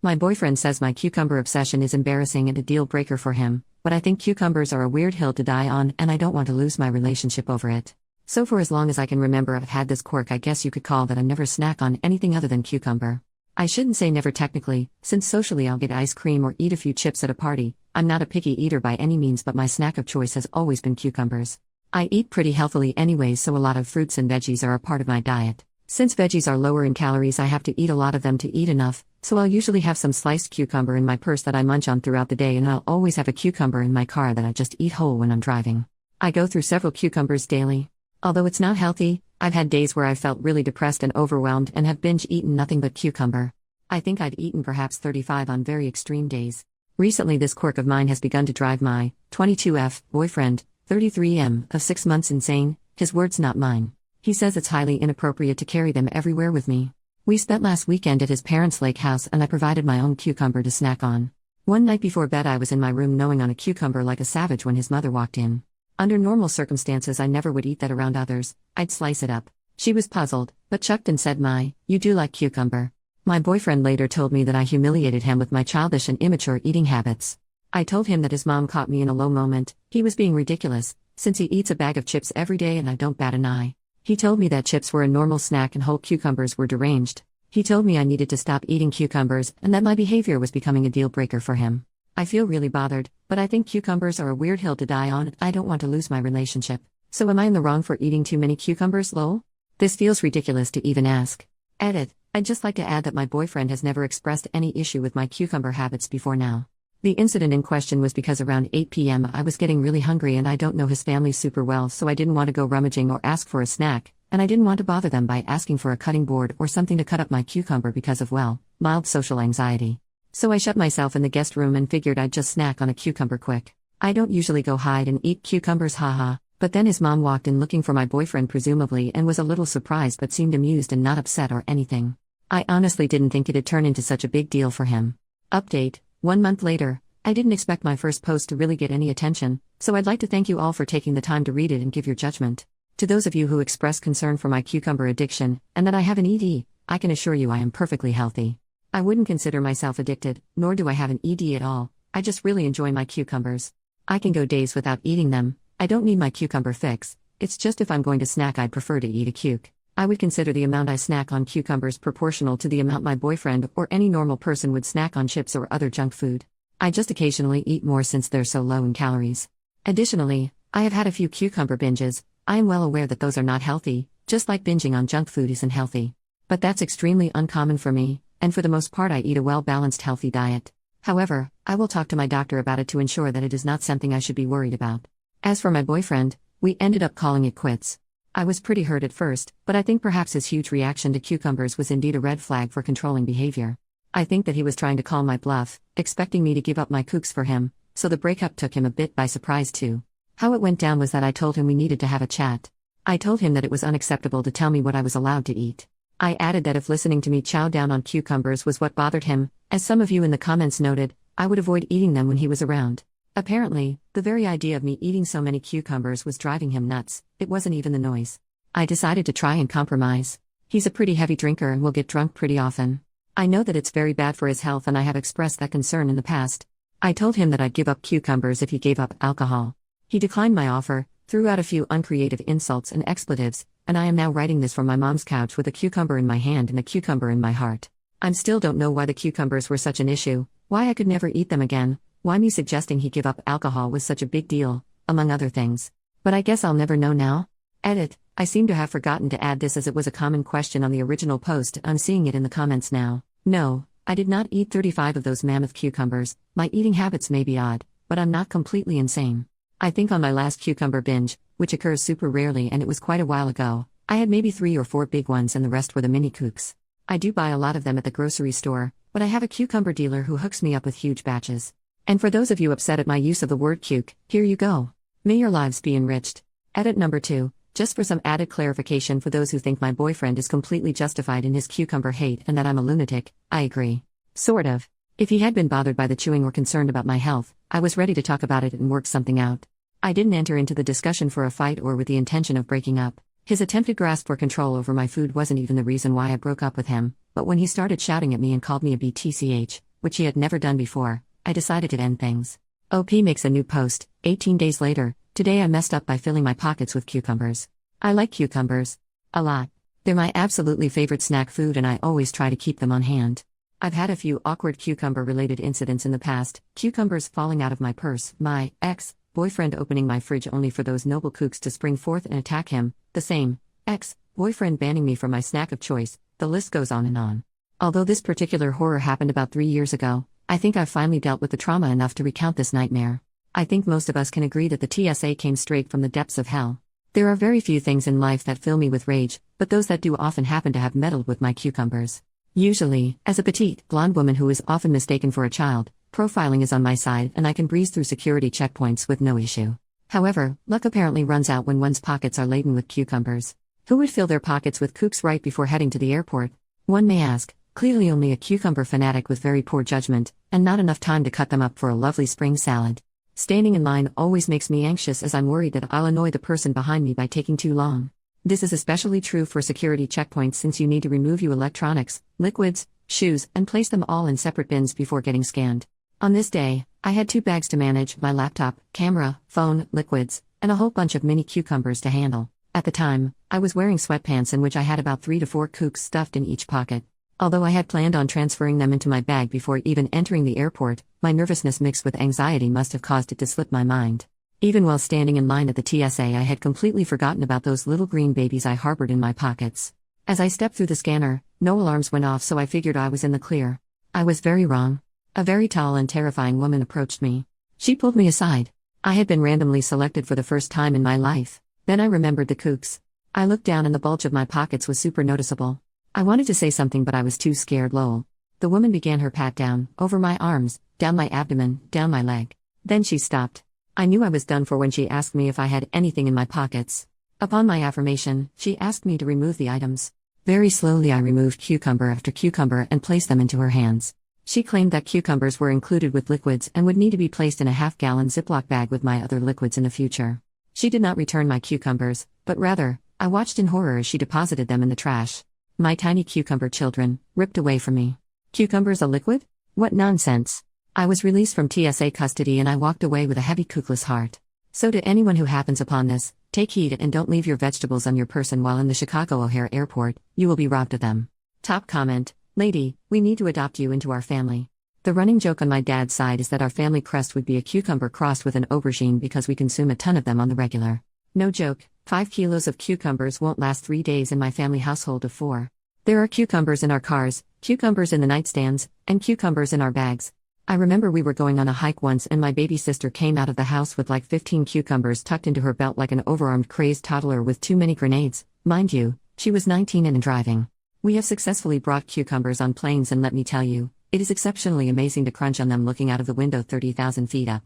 My boyfriend says my cucumber obsession is embarrassing and a deal breaker for him, but I think cucumbers are a weird hill to die on and I don't want to lose my relationship over it. So for as long as I can remember I've had this quirk. I guess you could call that I never snack on anything other than cucumber. I shouldn't say never technically, since socially I'll get ice cream or eat a few chips at a party. I'm not a picky eater by any means, but my snack of choice has always been cucumbers. I eat pretty healthily anyways, so a lot of fruits and veggies are a part of my diet. Since veggies are lower in calories, I have to eat a lot of them to eat enough, so I'll usually have some sliced cucumber in my purse that I munch on throughout the day, and I'll always have a cucumber in my car that I just eat whole when I'm driving. I go through several cucumbers daily. Although it's not healthy, I've had days where I felt really depressed and overwhelmed and have binge eaten nothing but cucumber. I think I've eaten perhaps 35 on very extreme days. Recently this quirk of mine has begun to drive my 22F boyfriend, 33M, of 6 months insane. His words, not mine. He says it's highly inappropriate to carry them everywhere with me. We spent last weekend at his parents' lake house and I provided my own cucumber to snack on. One night before bed I was in my room gnawing on a cucumber like a savage when his mother walked in. Under normal circumstances I never would eat that around others. I'd slice it up. She was puzzled, but chucked and said, "You do like cucumber." My boyfriend later told me that I humiliated him with my childish and immature eating habits. I told him that his mom caught me in a low moment. He was being ridiculous, since he eats a bag of chips every day and I don't bat an eye. He told me that chips were a normal snack and whole cucumbers were deranged. He told me I needed to stop eating cucumbers and that my behavior was becoming a deal breaker for him. I feel really bothered, but I think cucumbers are a weird hill to die on. I don't want to lose my relationship. So am I in the wrong for eating too many cucumbers, lol? This feels ridiculous to even ask. Edit. I'd just like to add that my boyfriend has never expressed any issue with my cucumber habits before now. The incident in question was because around 8 p.m. I was getting really hungry and I don't know his family super well, so I didn't want to go rummaging or ask for a snack, and I didn't want to bother them by asking for a cutting board or something to cut up my cucumber because of, mild social anxiety. So I shut myself in the guest room and figured I'd just snack on a cucumber quick. I don't usually go hide and eat cucumbers, haha, but then his mom walked in looking for my boyfriend presumably and was a little surprised but seemed amused and not upset or anything. I honestly didn't think it'd turn into such a big deal for him. Update. 1 month later. I didn't expect my first post to really get any attention, so I'd like to thank you all for taking the time to read it and give your judgment. To those of you who expressed concern for my cucumber addiction, and that I have an ED, I can assure you I am perfectly healthy. I wouldn't consider myself addicted, nor do I have an ED at all. I just really enjoy my cucumbers. I can go days without eating them. I don't need my cucumber fix. It's just if I'm going to snack I'd prefer to eat a cuke. I would consider the amount I snack on cucumbers proportional to the amount my boyfriend or any normal person would snack on chips or other junk food. I just occasionally eat more since they're so low in calories. Additionally, I have had a few cucumber binges. I am well aware that those are not healthy, just like binging on junk food isn't healthy. But that's extremely uncommon for me, and for the most part I eat a well-balanced healthy diet. However, I will talk to my doctor about it to ensure that it is not something I should be worried about. As for my boyfriend, we ended up calling it quits. I was pretty hurt at first, but I think perhaps his huge reaction to cucumbers was indeed a red flag for controlling behavior. I think that he was trying to call my bluff, expecting me to give up my kooks for him, so the breakup took him a bit by surprise too. How it went down was that I told him we needed to have a chat. I told him that it was unacceptable to tell me what I was allowed to eat. I added that if listening to me chow down on cucumbers was what bothered him, as some of you in the comments noted, I would avoid eating them when he was around. Apparently, the very idea of me eating so many cucumbers was driving him nuts. It wasn't even the noise. I decided to try and compromise. He's a pretty heavy drinker and will get drunk pretty often. I know that it's very bad for his health and I have expressed that concern in the past. I told him that I'd give up cucumbers if he gave up alcohol. He declined my offer, threw out a few uncreative insults and expletives, and I am now writing this from my mom's couch with a cucumber in my hand and a cucumber in my heart. I still don't know why the cucumbers were such an issue, why I could never eat them again, why me suggesting he give up alcohol was such a big deal, among other things. But I guess I'll never know now. Edit. I seem to have forgotten to add this as it was a common question on the original post. I'm seeing it in the comments now. No, I did not eat 35 of those mammoth cucumbers. My eating habits may be odd, but I'm not completely insane. I think on my last cucumber binge, which occurs super rarely and it was quite a while ago, I had maybe 3 or 4 big ones and the rest were the mini kooks. I do buy a lot of them at the grocery store, but I have a cucumber dealer who hooks me up with huge batches. And for those of you upset at my use of the word cuke, here you go. May your lives be enriched. Edit number 2. Just for some added clarification for those who think my boyfriend is completely justified in his cucumber hate and that I'm a lunatic, I agree. Sort of. If he had been bothered by the chewing or concerned about my health, I was ready to talk about it and work something out. I didn't enter into the discussion for a fight or with the intention of breaking up. His attempted grasp for control over my food wasn't even the reason why I broke up with him, but when he started shouting at me and called me a BTCH, which he had never done before, I decided to end things. OP makes a new post, 18 days later. Today I messed up by filling my pockets with cucumbers. I like cucumbers a lot. They're my absolutely favorite snack food and I always try to keep them on hand. I've had a few awkward cucumber-related incidents in the past, cucumbers falling out of my purse, my ex-boyfriend opening my fridge only for those noble kooks to spring forth and attack him, the same ex-boyfriend banning me from my snack of choice, the list goes on and on. Although this particular horror happened about 3 years ago, I think I've finally dealt with the trauma enough to recount this nightmare. I think most of us can agree that the TSA came straight from the depths of hell. There are very few things in life that fill me with rage, but those that do often happen to have meddled with my cucumbers. Usually, as a petite, blonde woman who is often mistaken for a child, profiling is on my side and I can breeze through security checkpoints with no issue. However, luck apparently runs out when one's pockets are laden with cucumbers. Who would fill their pockets with kooks right before heading to the airport? One may ask, clearly only a cucumber fanatic with very poor judgment, and not enough time to cut them up for a lovely spring salad. Standing in line always makes me anxious as I'm worried that I'll annoy the person behind me by taking too long. This is especially true for security checkpoints since you need to remove your electronics, liquids, shoes, and place them all in separate bins before getting scanned. On this day, I had 2 bags to manage: my laptop, camera, phone, liquids, and a whole bunch of mini cucumbers to handle. At the time, I was wearing sweatpants in which I had about 3 to 4 kooks stuffed in each pocket. Although I had planned on transferring them into my bag before even entering the airport, my nervousness mixed with anxiety must have caused it to slip my mind. Even while standing in line at the TSA, I had completely forgotten about those little green babies I harbored in my pockets. As I stepped through the scanner, no alarms went off, so I figured I was in the clear. I was very wrong. A very tall and terrifying woman approached me. She pulled me aside. I had been randomly selected for the first time in my life. Then I remembered the kooks. I looked down and the bulge of my pockets was super noticeable. I wanted to say something but I was too scared. Lol. The woman began her pat down, over my arms, down my abdomen, down my leg. Then she stopped. I knew I was done for when she asked me if I had anything in my pockets. Upon my affirmation, she asked me to remove the items. Very slowly I removed cucumber after cucumber and placed them into her hands. She claimed that cucumbers were included with liquids and would need to be placed in a half-gallon Ziploc bag with my other liquids in the future. She did not return my cucumbers, but rather, I watched in horror as she deposited them in the trash. My tiny cucumber children, ripped away from me. Cucumbers a liquid? What nonsense. I was released from TSA custody and I walked away with a heavy kookless heart. So to anyone who happens upon this, take heed and don't leave your vegetables on your person while in the Chicago O'Hare Airport, you will be robbed of them. Top comment: Lady, we need to adopt you into our family. The running joke on my dad's side is that our family crest would be a cucumber crossed with an aubergine because we consume a ton of them on the regular. No joke, 5 kilos of cucumbers won't last 3 days in my family household of 4. There are cucumbers in our cars, cucumbers in the nightstands, and cucumbers in our bags. I remember we were going on a hike once and my baby sister came out of the house with like 15 cucumbers tucked into her belt like an overarmed crazed toddler with too many grenades. Mind you, she was 19 and driving. We have successfully brought cucumbers on planes and let me tell you, it is exceptionally amazing to crunch on them looking out of the window 30,000 feet up.